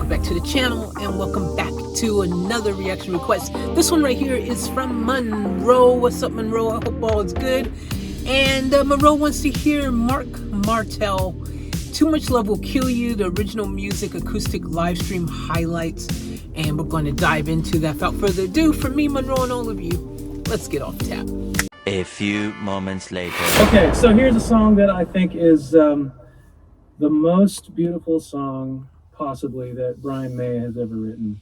welcome back to the channel and welcome back to another reaction request. This one right here is from Monroe. What's up, Monroe? I hope all is good. And Monroe wants to hear Marc Martel, Too Much Love Will Kill You, the original music acoustic live stream highlights. And we're going to dive into that. Without further ado, from me, Monroe, and all of you, let's get off tap. A few moments later. Okay, so here's a song that I think is the most beautiful song possibly that Brian May has ever written,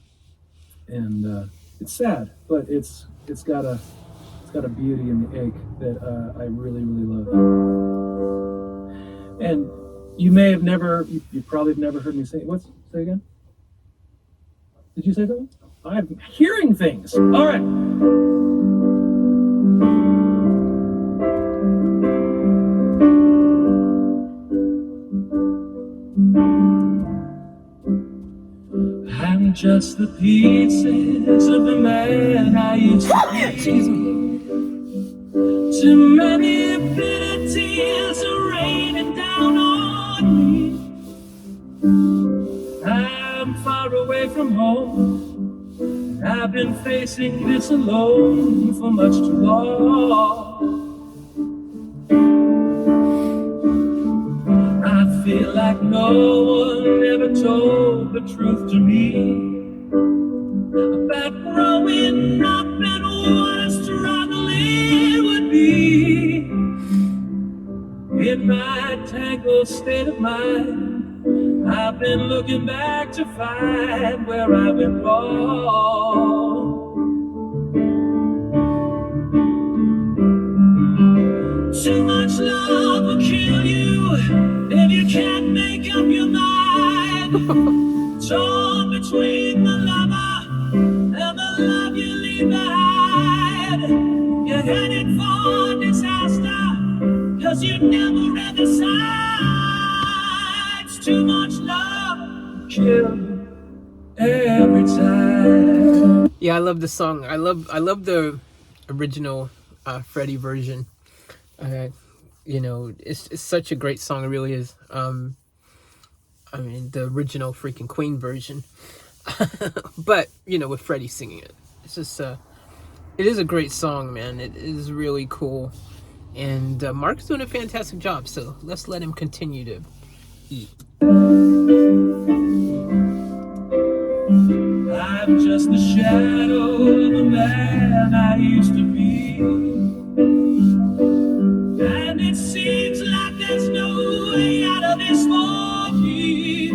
and it's sad, but it's got a beauty in the ache that I really love. And you probably have never heard me say say again. Did you say something? I'm hearing things. All right. I'm just the pieces of the man I used to be. Excuse me. Too many bitter tears are raining down on me. I'm far away from home. I've been facing this alone for much too long. I feel like no one ever told the truth to me about growing up and what a struggle it would be. In my tangled state of mind, I've been looking back to find where I've been wrong. Too much love will kill you if you can't make up your mind. Torn between the lover and the love you leave behind. You're headed for disaster, cause you never read the signs. Too much love will kill you every time. Yeah, I love the song. I love the original Freddie version. You know, it's such a great song. It really is. I mean, the original freaking Queen version, but you know, with Freddie singing it, it's just it is a great song, man. It is really cool, and Marc's doing a fantastic job. So let's let him continue to eat. I'm just the shadow of the man I used to be, and it seems like there's no way out of this for me.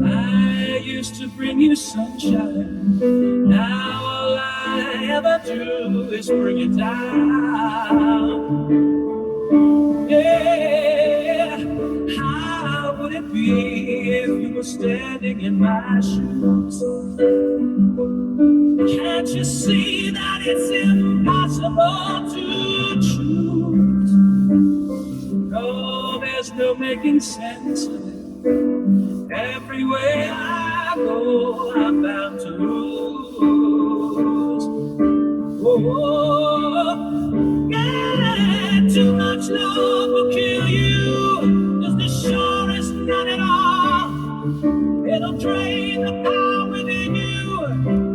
I used to bring you sunshine, now all I ever do is bring it down. Yeah, how would it be if you were standing in my shoes? Can't you see that it's impossible to choose? No, there's no making sense of it. Everywhere I go, I'm bound to lose. Oh, yeah, too much love will kill you. It's the surest not at all. It'll drain the power within you,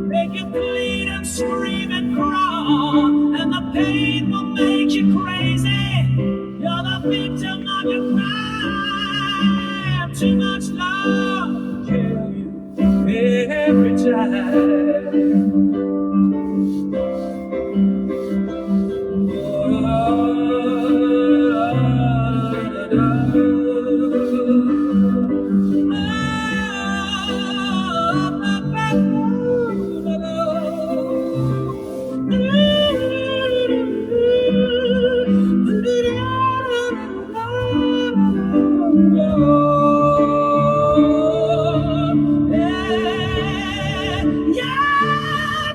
make you bleed and scream and crawl, and the pain will make you crazy. You're the victim of your crime. Too much love will kill you every time.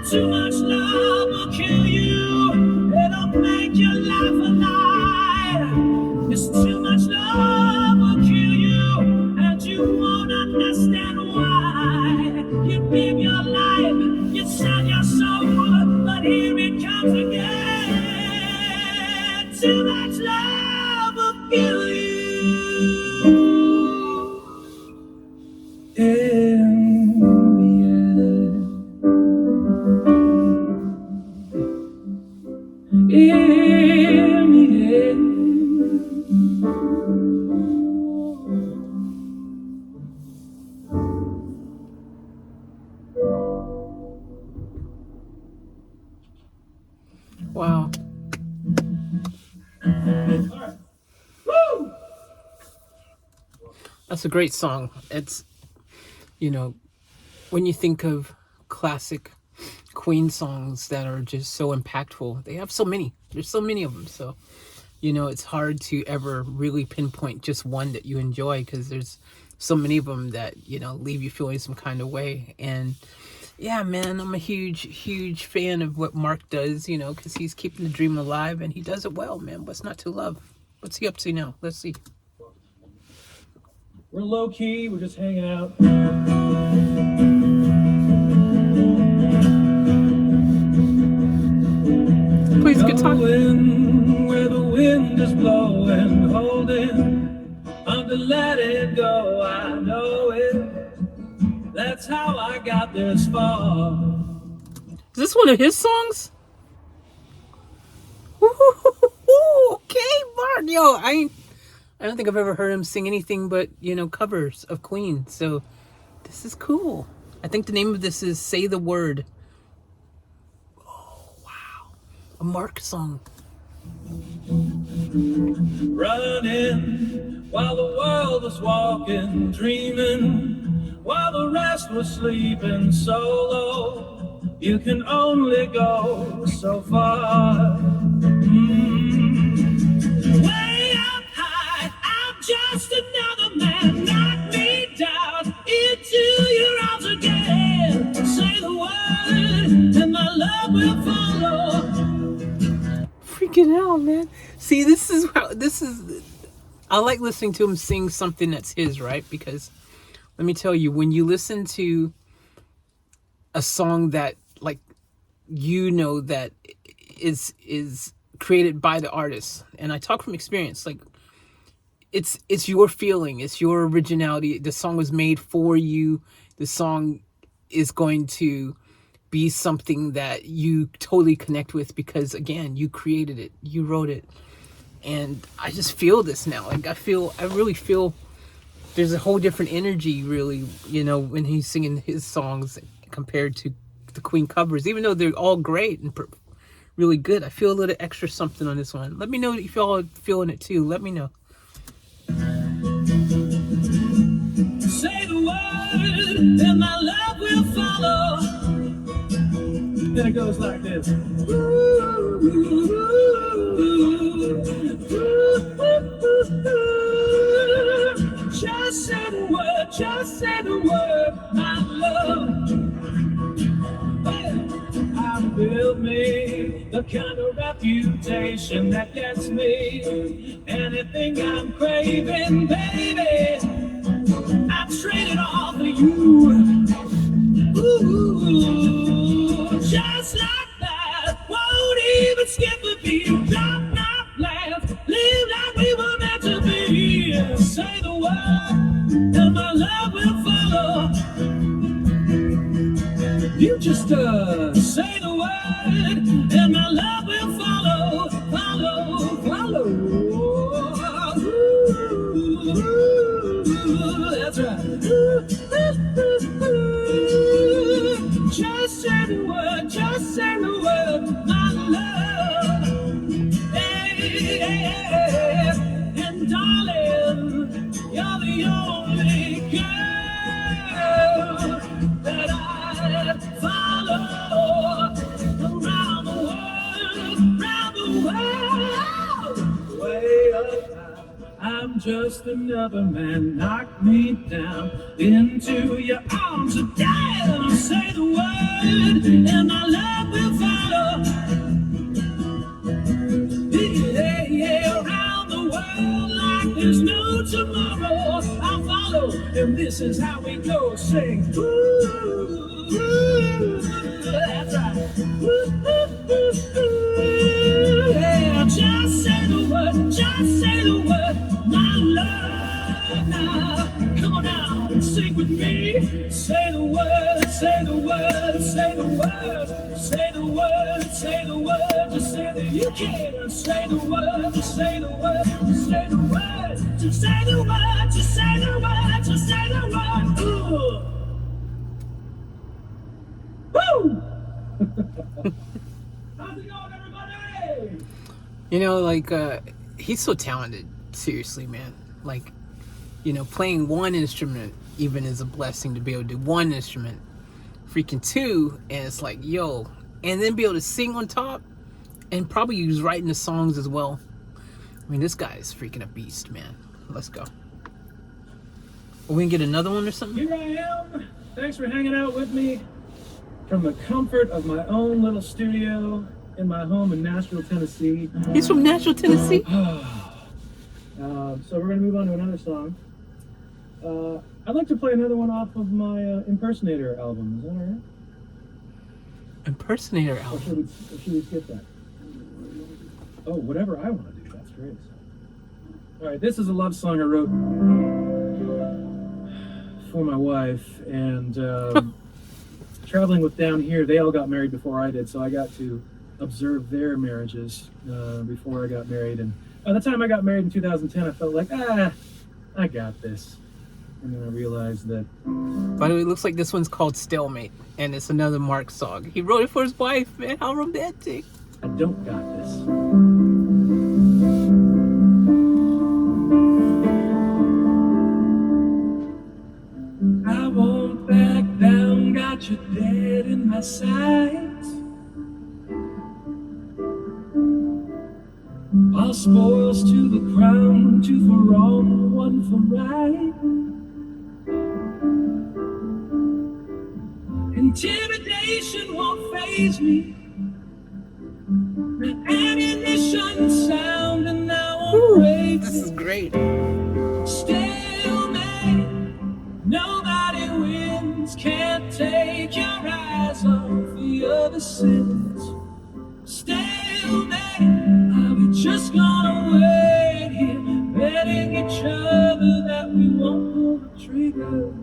Too much love will kill you. It'll make you laugh a lot. It's too much love will kill you, and you won't understand why. You give your life, you sell your soul, but here it comes again. Too much love will kill you. it's a great song. It's, when you think of classic Queen songs that are just so impactful, they have so many. There's so many of them. So, it's hard to ever really pinpoint just one that you enjoy, because there's so many of them that, leave you feeling some kind of way. And yeah, man, I'm a huge fan of what Marc does, because he's keeping the dream alive, and he does it well, man. What's not to love? What's he up to now? Let's see. We're low key, we're just hanging out. Please guitar. Going where the wind is blowing, holding on to let it go. I know it. That's how I got this far. Is this one of his songs? Okay, Marc. Yo, I don't think I've ever heard him sing anything but, covers of Queen. So this is cool. I think the name of this is Say the Word. Oh, wow. A Marc song. Running while the world was walking, dreaming while the rest was sleeping solo. You can only go so far. Way up high, I'm just another man. Knock me down into your arms again. Say the word, and my love will follow. Freaking hell, man. See, this is I like listening to him sing something that's his, right? Because let me tell you, when you listen to a song that, like, that is created by the artist, and I talk from experience, like, it's your feeling, it's your originality. The song was made for you. The song is going to be something that you totally connect with, because again, you created it, you wrote it. And I just feel this now. Like, I really feel there's a whole different energy, really, when he's singing his songs compared to the Queen covers. Even though they're all great and really good, I feel a little extra something on this one. Let me know if y'all are feeling it too. Let me know. Say the word, and my love will follow. Then it goes like this. Just say the word, my love. I built me the kind of reputation that gets me anything I'm craving, baby. I trade it all for you. Ooh, just like that. Won't even skip a beat. Drop, not laugh. Live like we were meant to be. Say the word, and my love will follow. You just say the word, and my love will follow, follow, follow. Ooh, that's right. Just say the word, my love. Hey, hey, hey. And darling, you're the only girl that I follow around the world, way up high. I'm just another man. Knock me down into your arms again. Say the word, and my love will follow. Yeah, yeah, around the world like there's no tomorrow. I'll follow, and this is how we go. Sing, ooh, that's right. Yeah, just say the word, my love. Now, come on now and sing with me. Say the word, say the word, say the word, say the word, say the word. Just say that you can. Say the word, just say the word, just say the word, just say the word, just say the word, just say the word. Ooh. Woo! How's it going, everybody? Like, he's so talented. Seriously, man. Like, You know, playing one instrument even is a blessing to be able to do one instrument. Freaking two, and it's like, yo, and then be able to sing on top, and probably use writing the songs as well. I mean, this guy is freaking a beast, man. Let's go. We can get another one or something? Here I am. Thanks for hanging out with me from the comfort of my own little studio in my home in Nashville, Tennessee. He's from Nashville, Tennessee? So we're going to move on to another song. I'd like to play another one off of my Impersonator album. Is that all right? Impersonator Or album. should we skip that? Oh, whatever I want to do. That's great. All right, this is a love song I wrote for my wife, and traveling with Down Here, they all got married before I did, so I got to observe their marriages before I got married. And by the time I got married in 2010, I felt like, I got this. And then I realized that... By the way, it looks like this one's called Stalemate, and it's another Marc song. He wrote it for his wife, man. How romantic. I don't got this. I won't back down, got you dead in my sights. All spoils to the crown, two for wrong, one for right. Intimidation won't faze me. The ammunition sound and now I'm brave. This is great. Stalemate, nobody wins. Can't take your eyes off the other sins. Stalemate, are we just gonna wait here, betting each other that we won't pull the trigger?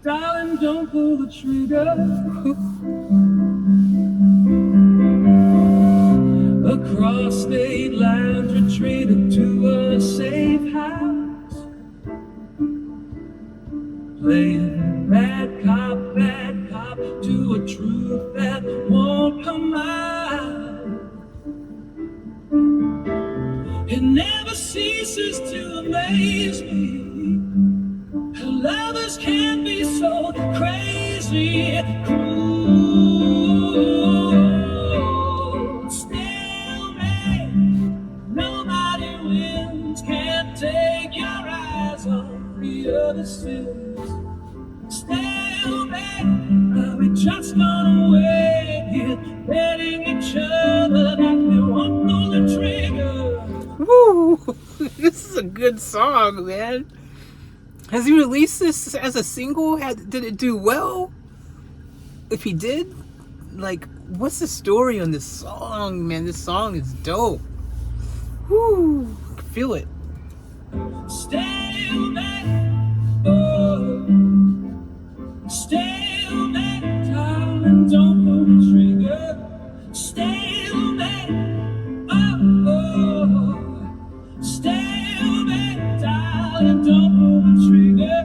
Darling, don't pull the trigger. Across state lines, retreated to a safe house, playing bad cop to a truth that won't come out. It never ceases to amaze me how lovers can be so crazy, cruel. Stalemate, nobody wins. Can't take your eyes off the other sins. Stalemate, are we just gonna wait here, betting each other that we won't pull the trigger? Woo! This is a good song, man. Has he released this as a single? Did it do well? If he did, like, what's the story on this song, man? This song is dope. Woo! I can feel it. Stalemate, oh, stalemate, darling, don't pull the trigger. Stalemate, oh, stalemate, darling, don't pull the trigger.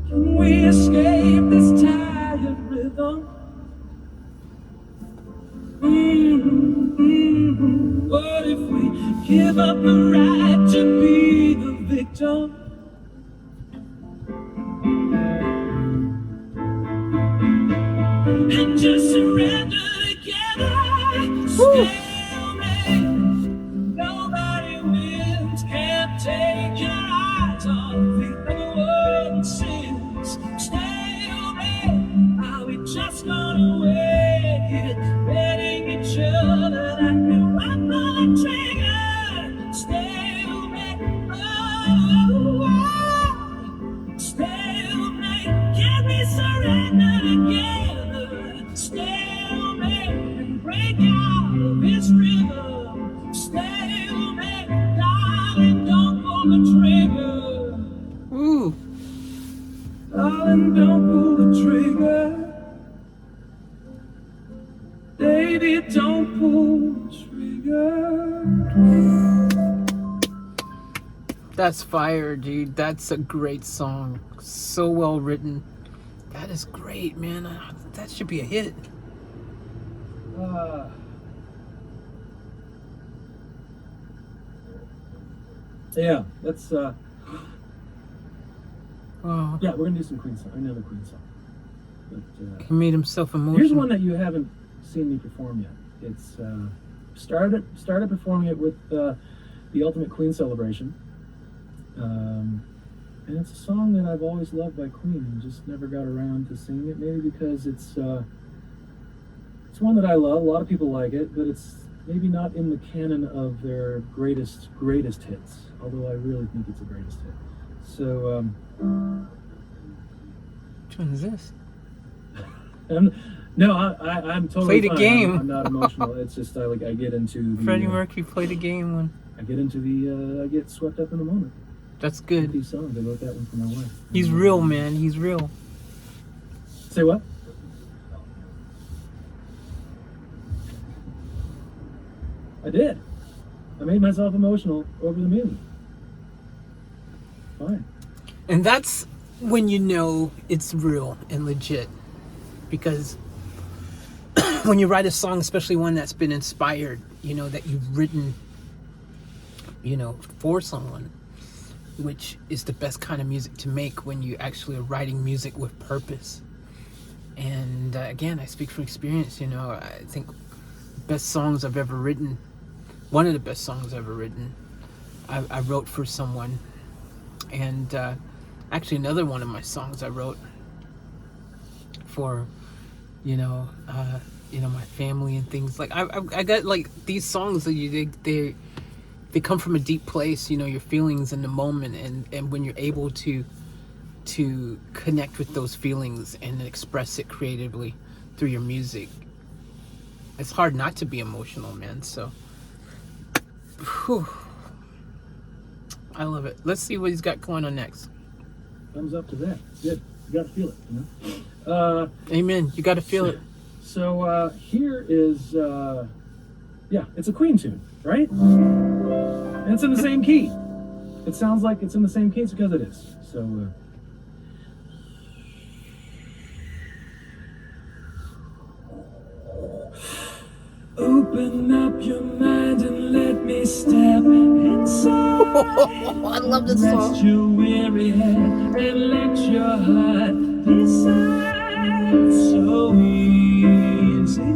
Can we escape this tired rhythm? What if we give up the right to be the victim? And just surrender together. Stalemate, nobody wins. Can't take your eyes off the other one's sins. Stalemate, are we just gonna wait here, betting each other that we won't pull the trigger? Stalemate, oh, stalemate, can we surrender together? Stalemate, and break out of this rhythm. Stalemate, darling, don't pull the trigger. Ooh. Darling, don't pull the trigger. Baby, don't pull the trigger. That's fire, dude. That's a great song. So well written. That is great, man. That should be a hit. Yeah, that's Wow. yeah, we're gonna do some Queen song, another Queen song. But He made himself emotional. here's one that you haven't seen me perform yet. It's started performing it with the Ultimate Queen Celebration, and it's a song that I've always loved by Queen and just never got around to singing it. Maybe because it's one that I love. A lot of people like it, but it's maybe not in the canon of their greatest hits. Although I really think it's a greatest hit. So. Which one is this? No, I'm totally Play the fine. game. I'm not emotional. It's just I get into the Freddie Mercury played a game one. I get into the I get swept up in the moment. That's With good. these songs. I wrote that one for my wife. He's real, man. He's real. Say what? I did. I made myself emotional over the music. Fine. And that's when you know it's real and legit. Because when you write a song, especially one that's been inspired, you know, that you've written, you know, for someone, which is the best kind of music to make when you actually are writing music with purpose. And again, I speak from experience, you know, I think the best songs I've ever written, one of the best songs I've ever written, I wrote for someone. And actually another one of my songs I wrote for, you know, my family and things. Like I got like these songs that they come from a deep place, you know, your feelings in the moment, and when you're able to connect with those feelings and express it creatively through your music, it's hard not to be emotional, man. So whew, I love it. Let's see what he's got going on next. Thumbs up to that. It's good. You gotta feel it, you know? Amen. You got to feel it. So here is yeah, it's a Queen tune, right? And it's in the same key. It sounds like it's in the same key. It's because it is. So open up your mind and let me step inside. I love this song. Rest your weary head and let your heart decide. It's so easy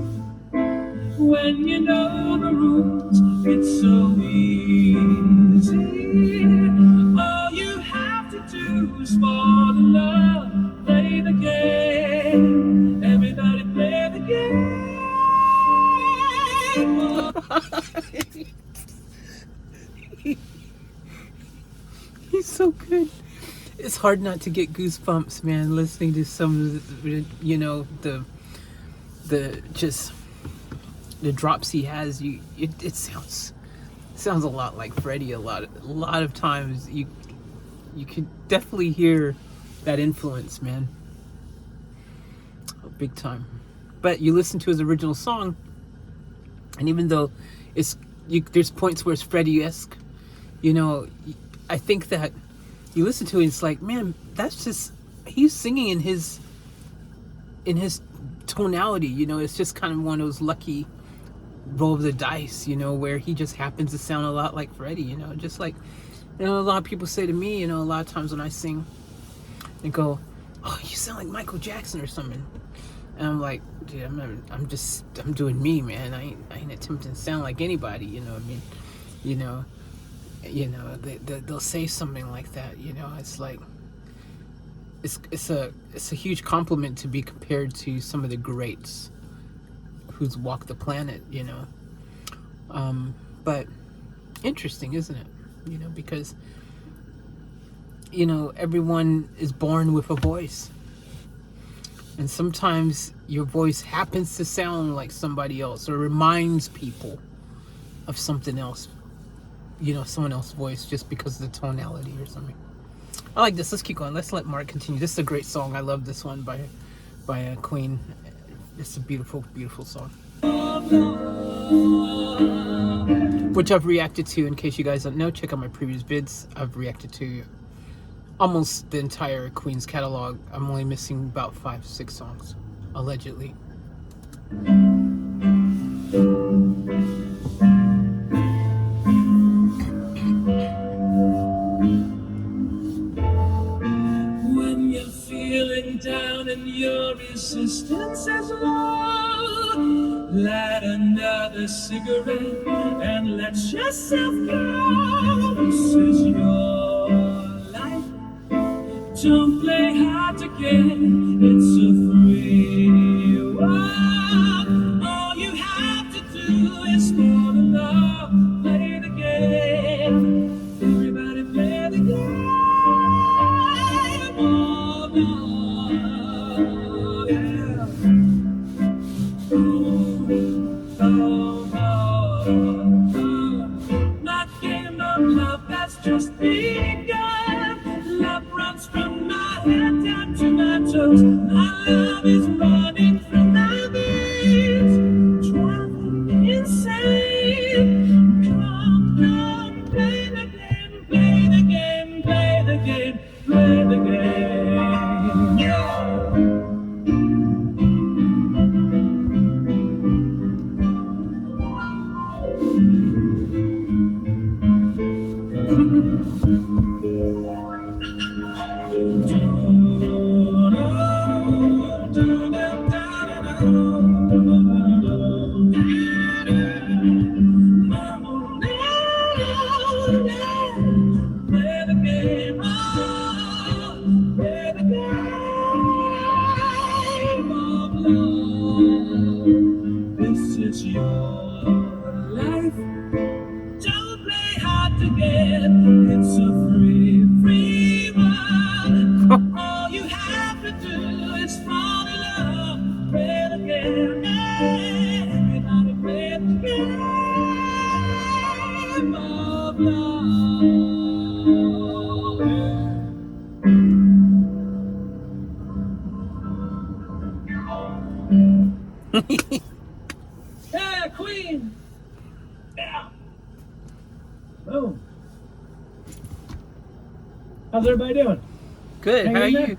when you know the rules. It's so easy. All you have to do is fall in love. Play the game. Everybody play the game. He's so good. It's hard not to get goosebumps, man, listening to some of the, you know, the just the drops he has. It sounds a lot like Freddie. A lot of times you can definitely hear that influence, man. Oh, big time. But you listen to his original song, and even though there's points where it's Freddie-esque, you know, I think that you listen to it, it's like, man, that's just, he's singing in his tonality, you know. It's just kind of one of those lucky roll of the dice, you know, where he just happens to sound a lot like Freddie, you know. Just like, you know, a lot of people say to me, you know, a lot of times when I sing, they go, oh, you sound like Michael Jackson or something. And I'm like, dude, I'm doing me, man. I ain't attempting to sound like anybody, you know what I mean? You know, they'll say something like that, you know. It's like, it's a huge compliment to be compared to some of the greats who's walked the planet, you know. But interesting, isn't it? You know, because, you know, everyone is born with a voice. And sometimes your voice happens to sound like somebody else, or reminds people of something else, you know, someone else's voice, just because of the tonality or something. I like this. Let's keep going. Let's let Mark continue. This is a great song. I love this one by Queen. It's a beautiful, beautiful song, which I've reacted to. In case you guys don't know, check out my previous vids. I've reacted to almost the entire Queen's catalog. I'm only missing about 5-6 songs, allegedly. you're feeling down and your resistance is low, light another cigarette and let yourself go. This is your life. Don't play hard to get. It's a free world. All you have to do is fall in love. Play the game. Everybody play the game. Oh, no. Yeah. My game of love has just begun. Love runs from my head down to my toes. My love is running through my veins, driving me insane. Come, play the game, play the game, play the game, play the game. Yeah. This is your life. Don't play hard to get. It's a free world. All you have to do is fall in love. Play the game. Everybody play the game of love. Yeah, Queen. Yeah. Boom. How's everybody doing? Good. How are Hanging in you?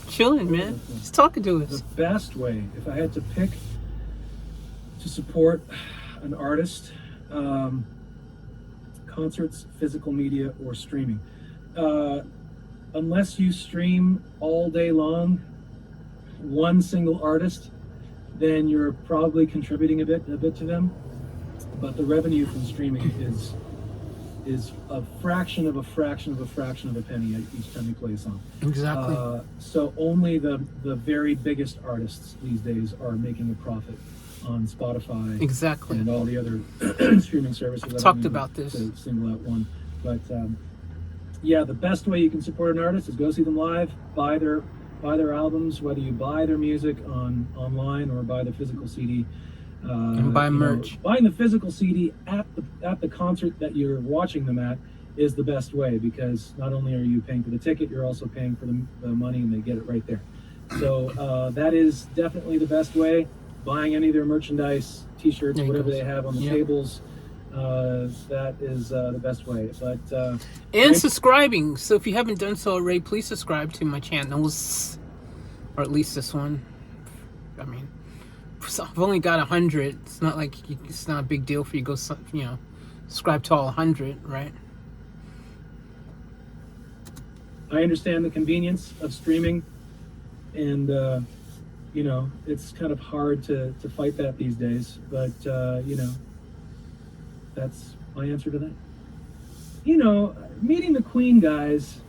Chilling, man. Just talking to us. The best way, if I had to pick to support an artist, concerts, physical media, or streaming. Unless you stream all day long, one single artist, then you're probably contributing a bit to them. But the revenue from streaming is a fraction of a fraction of a fraction of a penny each time you play a song. Exactly. So only the very biggest artists these days are making a profit on Spotify. Exactly. And all the other streaming services. I've talked about this. To single out one, but yeah, the best way you can support an artist is go see them live, buy their albums, whether you buy their music online or buy the physical CD. And buy merch. Buying the physical CD at the concert that you're watching them at is the best way, because not only are you paying for the ticket, you're also paying for the money, and they get it right there. So that is definitely the best way. Buying any of their merchandise, t-shirts, whatever they have on the tables, that is the best way. But and subscribing. So if you haven't done so already, please subscribe to my channels, or at least this one. I mean, I've only got 100. It's not like it's not a big deal for you to go, subscribe to all 100, right? I understand the convenience of streaming, and it's kind of hard to fight that these days. But that's my answer to that. Meeting the Queen guys,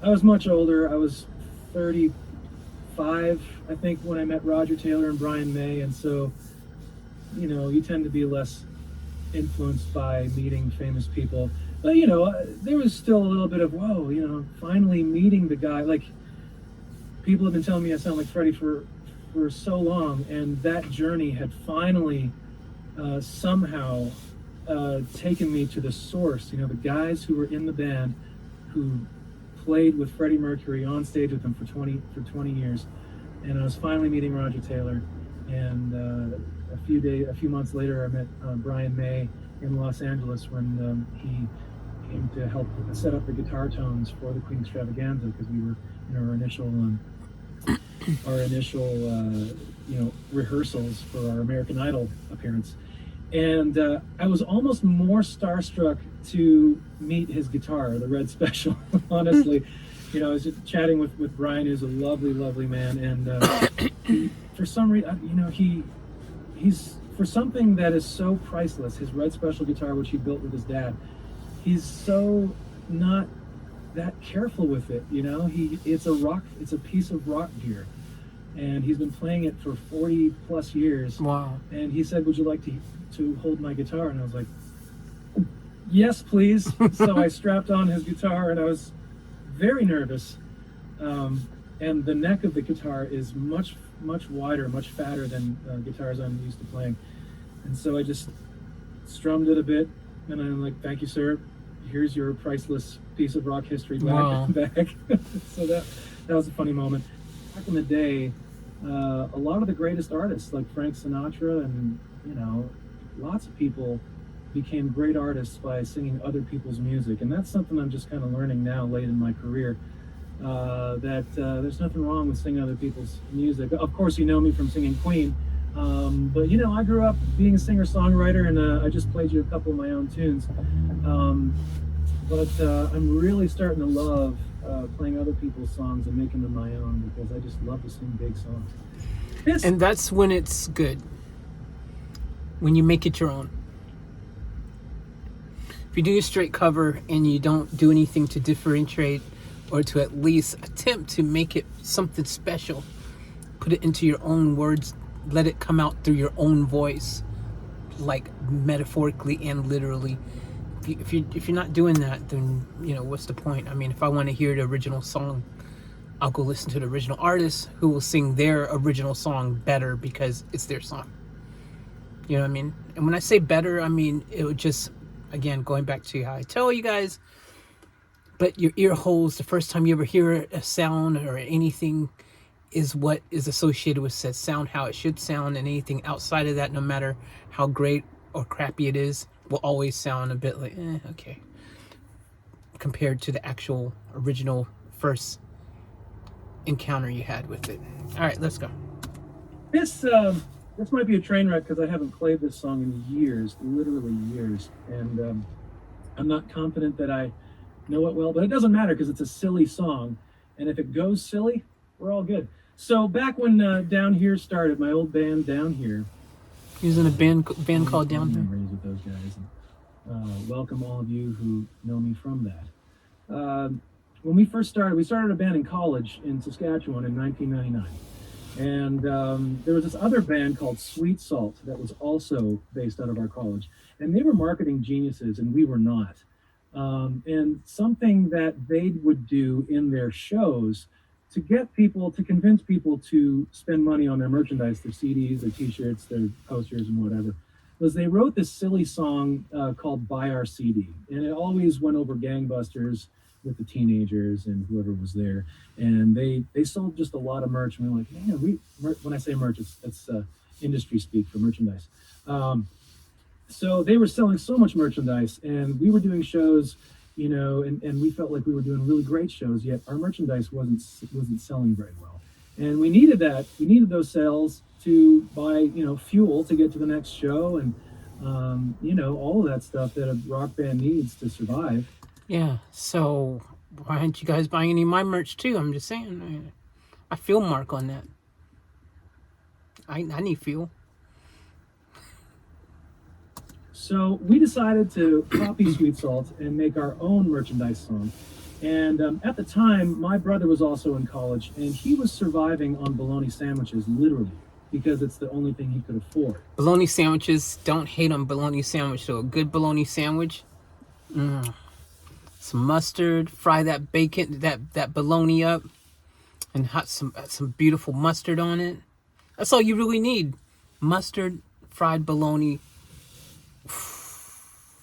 I was much older. I was 35, I think, when I met Roger Taylor and Brian May, and so you tend to be less influenced by meeting famous people. But there was still a little bit of whoa, finally meeting the guy. Like, people have been telling me I sound like Freddie for so long, and that journey had finally somehow taken me to the source. The guys who were in the band who played with Freddie Mercury on stage with him for 20 years, and I was finally meeting Roger Taylor. And a few months later, I met Brian May in Los Angeles when he came to help set up the guitar tones for the Queen Extravaganza, because we were in our initial rehearsals for our American Idol appearance. And I was almost more starstruck to meet his guitar, the Red Special, honestly. you know, I was just chatting with Brian, who's a lovely, lovely man, and for some reason, you know, he's for something that is so priceless, his red special guitar, which he built with his dad, he's so not that careful with it, you know. It's a piece of rock gear, and he's been playing it for 40 plus years. Wow. And he said, would you like to hold my guitar? And I was like, yes, please. So I strapped on his guitar, and I was very nervous. And the neck of the guitar is much wider, much fatter than guitars I'm used to playing. And so I just strummed it a bit, and I'm like, thank you, sir. Here's your priceless piece of rock history back. Wow. So that was a funny moment. Back in the day, a lot of the greatest artists like Frank Sinatra and, you know, lots of people became great artists by singing other people's music. And that's something I'm just kind of learning now late in my career, that there's nothing wrong with singing other people's music. Of course, you know me from singing Queen, but, you know, I grew up being a singer-songwriter, and I just played you a couple of my own tunes. But I'm really starting to love playing other people's songs and making them my own, because I just love to sing big songs. And that's when it's good, when you make it your own. If you do a straight cover and you don't do anything to differentiate or to at least attempt to make it something special, put it into your own words, let it come out through your own voice, like metaphorically and literally. If you're not doing that, then, you know, what's the point? I mean, if I want to hear the original song, I'll go listen to the original artist who will sing their original song better because it's their song. You know what I mean? And when I say better, I mean, it would just, again, going back to how I tell you guys, but your ear holes, the first time you ever hear a sound or anything, is what is associated with said sound, how it should sound, and anything outside of that, no matter how great or crappy it is, will always sound a bit like, okay, compared to the actual original first encounter you had with it. All right, let's go. This might be a train wreck, because I haven't played this song in years, literally years, and I'm not confident that I know it well, but it doesn't matter, because it's a silly song, and if it goes silly, we're all good. So back when Down Here started, my old band Down Here, He was in a band called Down Here. Memories with those guys. And, welcome all of you who know me from that. When we first started, we started a band in college in Saskatchewan in 1999. And there was this other band called Sweet Salt that was also based out of our college. And they were marketing geniuses, and we were not. And something that they would do in their shows to get people, to convince people to spend money on their merchandise, their CDs, their t-shirts, their posters, and whatever, was they wrote this silly song called Buy Our CD. And it always went over gangbusters with the teenagers and whoever was there. And they sold just a lot of merch. And we were like, man, when I say merch, it's industry speak for merchandise. So they were selling so much merchandise, and we were doing shows, you know, and we felt like we were doing really great shows, yet our merchandise wasn't selling very well. And we needed that. We needed those sales to buy, you know, fuel to get to the next show, and, you know, all of that stuff that a rock band needs to survive. Yeah, so why aren't you guys buying any of my merch too? I'm just saying. I feel Mark on that. I need fuel. So we decided to copy Sweet Salt and make our own merchandise song. And at the time, my brother was also in college, and he was surviving on bologna sandwiches, literally, because it's the only thing he could afford. Bologna sandwiches, don't hate on bologna sandwich. So a good bologna sandwich, some mustard, fry that bacon, that bologna up, and some beautiful mustard on it. That's all you really need. Mustard, fried bologna.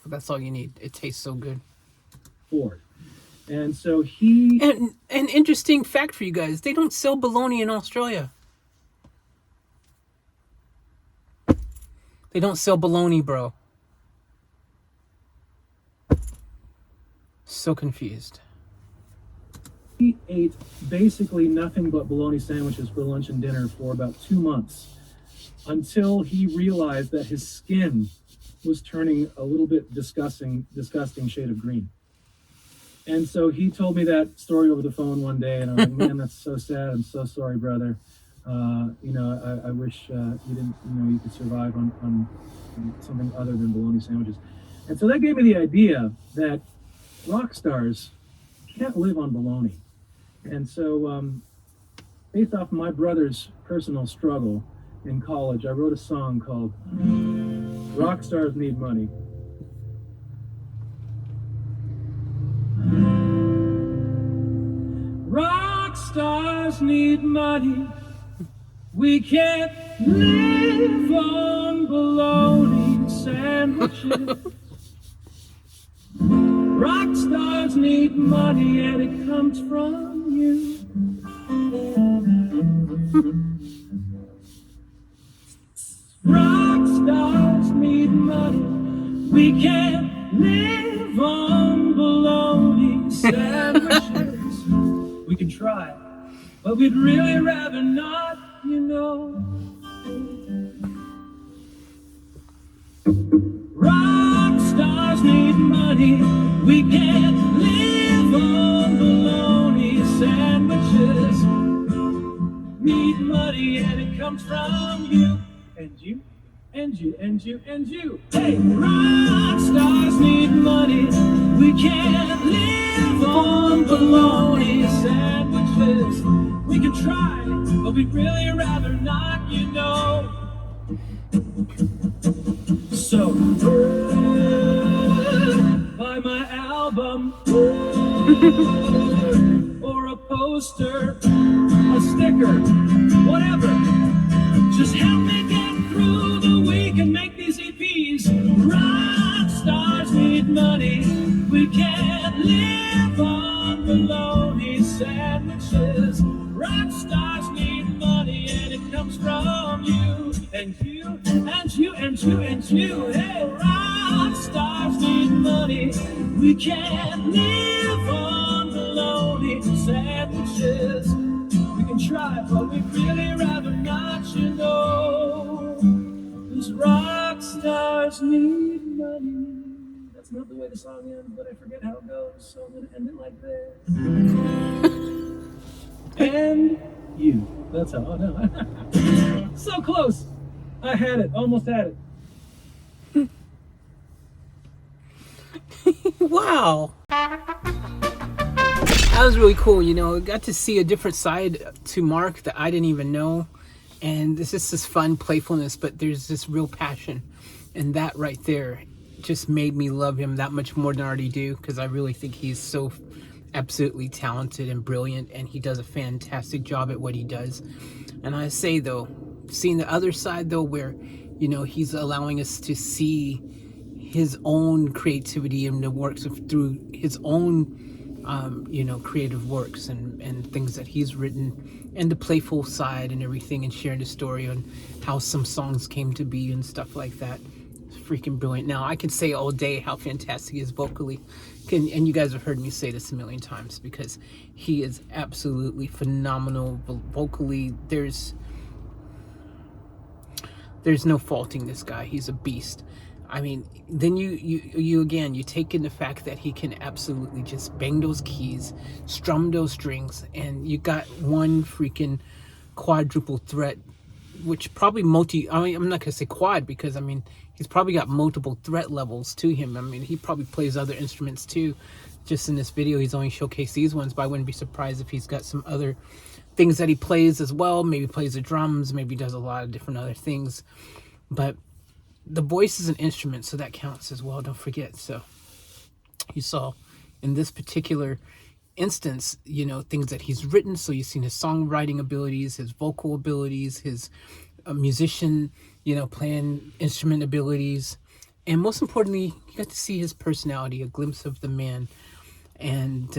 That's all you need. It tastes so good. Ford. And so he... And an interesting fact for you guys, they don't sell bologna in Australia. They don't sell bologna, bro. So confused. He ate basically nothing but bologna sandwiches for lunch and dinner for about 2 months, until he realized that his skin was turning a little bit disgusting shade of green. And so he told me that story over the phone one day, and I'm like, man, that's so sad. I'm so sorry, brother. I wish you didn't, you could survive on something other than bologna sandwiches. And so that gave me the idea that rock stars can't live on bologna. And so based off my brother's personal struggle in college, I wrote a song called Rock Stars Need Money. Rock stars need money. We can't live on bologna sandwiches. Rock stars need money, and it comes from you. Rock stars need money. We can't live on bologna sandwiches. We can try, but we'd really rather not, Rock stars need money. We can't live on bologna sandwiches. Need money, and it comes from you. And you, and you, and you, and you. Hey, rock stars need money. We can't live on bologna sandwiches. We can try, but we'd really rather not, So, buy my album, or a poster, a sticker, whatever. Just help me get through the week and make these EPs. Rock stars need money. We can't live on bologna sandwiches. Rock stars need money, and it comes from you. And you, and you, and you, and you. Hey, rock stars need money. We can't live on bologna sandwiches. We can try, but we'd really rather not, These rock stars need money. That's not the way the song ends, but I forget how it goes, so I'm going to end it like this. And you. That's how, oh no. So close. I had it, almost had it. Wow. That was really cool, I got to see a different side to Mark that I didn't even know. And it's just this fun playfulness, but there's this real passion. And that right there just made me love him that much more than I already do, because I really think he's so absolutely talented and brilliant, and he does a fantastic job at what he does. And I say, though, seeing the other side, though, where, he's allowing us to see his own creativity in the works through his own creative works and things that he's written, and the playful side and everything, and sharing the story on how some songs came to be and stuff like that. It's freaking brilliant. Now, I can say all day how fantastic he is vocally, and you guys have heard me say this a million times, because he is absolutely phenomenal vocally. There's no faulting this guy. He's a beast. I mean, then you take in the fact that he can absolutely just bang those keys, strum those strings, and you got one freaking quadruple threat, which probably I'm not gonna say quad, because he's probably got multiple threat levels to him. He probably plays other instruments too. Just in this video, he's only showcased these ones, but I wouldn't be surprised if he's got some other things that he plays as well. Maybe plays the drums, maybe does a lot of different other things. But the voice is an instrument, so that counts as well, don't forget. So you saw in this particular instance, things that he's written. So you've seen his songwriting abilities, his vocal abilities, his musician, playing instrument abilities. And most importantly, you got to see his personality, a glimpse of the man. And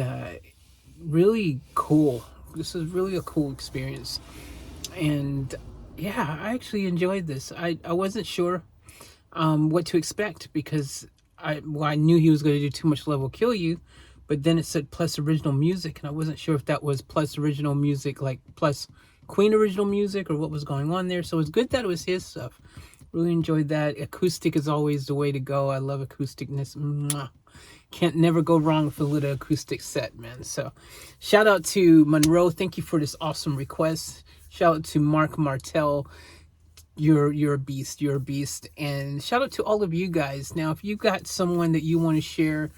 really cool. This is really a cool experience. And yeah, I actually enjoyed this. I wasn't sure what to expect, because I knew he was going to do Too Much Love Will Kill You, but then it said plus original music, and I wasn't sure if that was plus original music, like plus Queen original music, or what was going on there. So it's good that it was his stuff. Really enjoyed that. Acoustic is always the way to go. I love acousticness. Mwah. can't never go wrong with a little acoustic set, man. So shout out to Monroe. Thank you for this awesome request. Shout out to Marc Martel. You're a beast. You're a beast. And shout out to all of you guys. Now, if you got someone that you want to share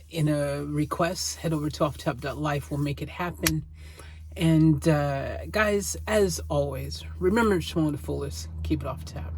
in a request, head over to offtap.life. We'll make it happen. And guys, as always, remember to show the fullest. Keep it off tap.